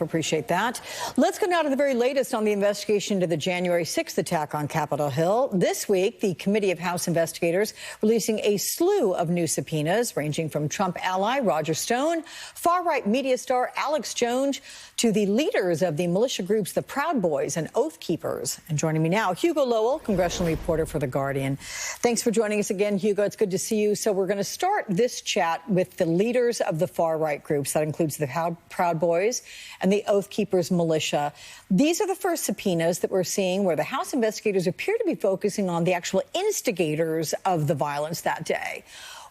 Appreciate that. Let's go now to the very latest on the investigation into the January 6th attack on Capitol Hill. This week, the Committee of House Investigators releasing a slew of new subpoenas ranging from Trump ally Roger Stone, far-right media star Alex Jones, to the leaders of the militia groups the Proud Boys and Oath Keepers. And joining me now, Hugo Lowell, congressional reporter for The Guardian. Thanks for joining us again, Hugo. It's good to see you. So we're going to start this chat with the leaders of the far-right groups. That includes the Proud Boys and the Oath Keepers militia. These are the first subpoenas that we're seeing where the House investigators appear to be focusing on the actual instigators of the violence that day.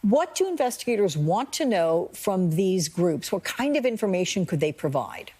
What do investigators want to know from these groups? What kind of information could they provide?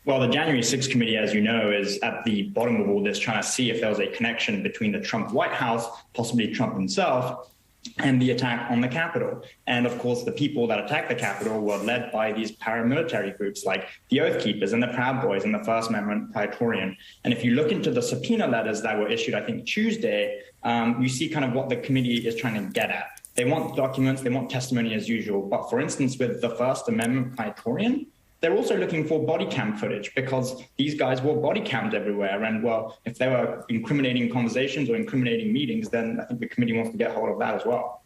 Well, the January 6th committee, as you know, is at the bottom of all this, trying to see if there was a connection between the Trump White House, possibly Trump himself, and the attack on the Capitol. And of course, the people that attacked the Capitol were led by these paramilitary groups like the Oath Keepers and the Proud Boys and the First Amendment Praetorian. And if you look into the subpoena letters that were issued, I think Tuesday, you see kind of what the committee is trying to get at. They want documents, they want testimony as usual. But for instance, with the First Amendment Praetorian, they're also looking for body cam footage because these guys were body cammed everywhere. And well, if there were incriminating conversations or incriminating meetings, then I think the committee wants to get hold of that as well.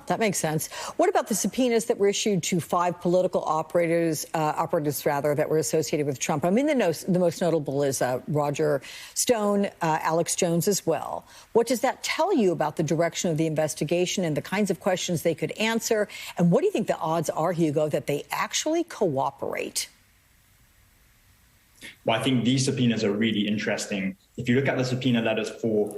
That makes sense. What about the subpoenas that were issued to 5 political operators that were associated with Trump? I mean, the most notable is Roger Stone, Alex Jones as well. What does that tell you about the direction of the investigation and the kinds of questions they could answer? And what do you think the odds are, Hugo, that they actually cooperate? Well, I think these subpoenas are really interesting. If you look at the subpoena letters for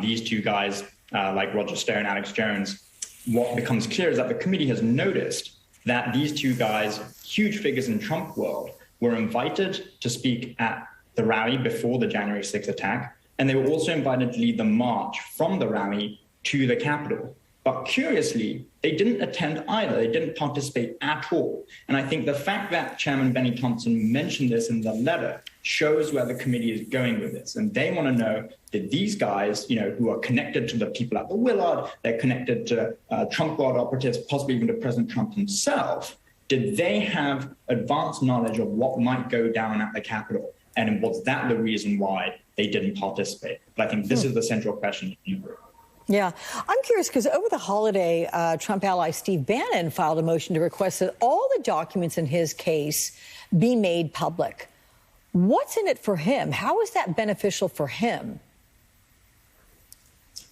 these two guys, like Roger Stone, Alex Jones, what becomes clear is that the committee has noticed that these two guys, huge figures in Trump world, were invited to speak at the rally before the January 6th attack, and they were also invited to lead the march from the rally to the Capitol. But curiously, they didn't attend either. They didn't participate at all. And I think the fact that Chairman Benny Thompson mentioned this in the letter shows where the committee is going with this. And they want to know, did these guys, who are connected to the people at the Willard, they're connected to Trump Guard operatives, possibly even to President Trump himself, did they have advanced knowledge of what might go down at the Capitol? And was that the reason why they didn't participate? But I think this is the central question. Yeah, I'm curious because over the holiday, Trump ally Steve Bannon filed a motion to request that all the documents in his case be made public. What's in it for him? How is that beneficial for him?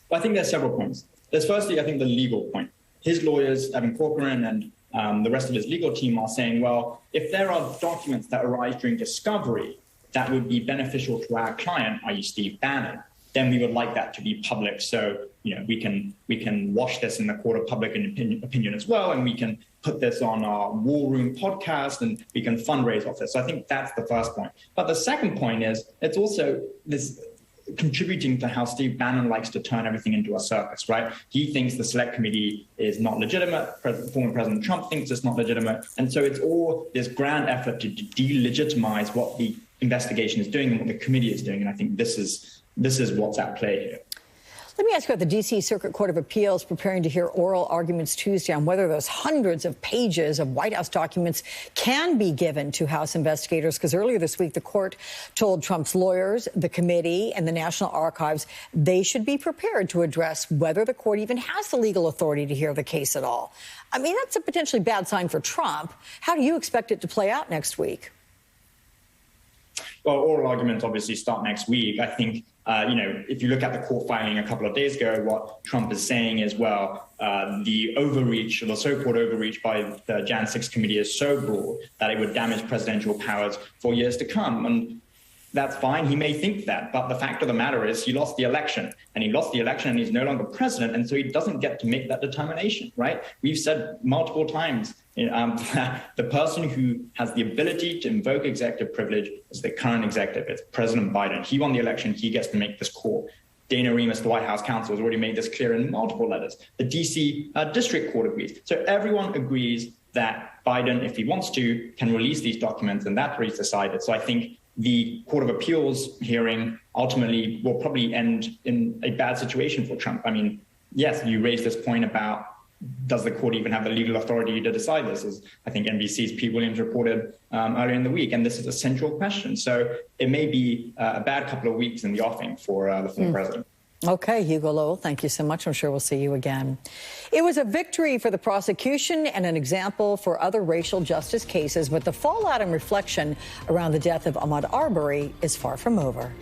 Well, I think there's several points. There's firstly, I think, the legal point. His lawyers, Evan Corcoran and the rest of his legal team are saying, well, if there are documents that arise during discovery that would be beneficial to our client, i.e. Steve Bannon, then we would like that to be public. So, we can wash this in the court of public opinion as well, and we can put this on our War Room podcast, and we can fundraise off this. So I think that's the first point. But the second point is it's also this contributing to how Steve Bannon likes to turn everything into a circus, right? He thinks the select committee is not legitimate. Former President Trump thinks it's not legitimate. And so it's all this grand effort to delegitimize what the investigation is doing and what the committee is doing. And I think this is what's at play here. Let me ask you about the D.C. Circuit Court of Appeals preparing to hear oral arguments Tuesday on whether those hundreds of pages of White House documents can be given to House investigators, because earlier this week, the court told Trump's lawyers, the committee, and the National Archives they should be prepared to address whether the court even has the legal authority to hear the case at all. I mean, that's a potentially bad sign for Trump. How do you expect it to play out next week? Well, oral arguments obviously start next week. I think, if you look at the court filing a couple of days ago, what Trump is saying is, well, the overreach, or the so-called overreach by the Jan 6 committee is so broad that it would damage presidential powers for years to come. And that's fine. He may think that. But the fact of the matter is he lost the election, and he's no longer president. And so he doesn't get to make that determination, right? We've said multiple times the person who has the ability to invoke executive privilege is the current executive. It's President Biden. He won the election. He gets to make this call. Dana Remus, the White House counsel, has already made this clear in multiple letters. The D.C. District Court agrees. So everyone agrees that Biden, if he wants to, can release these documents, and that's what he's decided. So I think the Court of Appeals hearing ultimately will probably end in a bad situation for Trump. I mean, yes, you raised this point about does the court even have the legal authority to decide this? As I think NBC's Pete Williams reported earlier in the week, and this is a central question. So it may be a bad couple of weeks in the offing for the former president. Okay, Hugo Lowell, thank you so much. I'm sure we'll see you again. It was a victory for the prosecution and an example for other racial justice cases, but the fallout and reflection around the death of Ahmaud Arbery is far from over.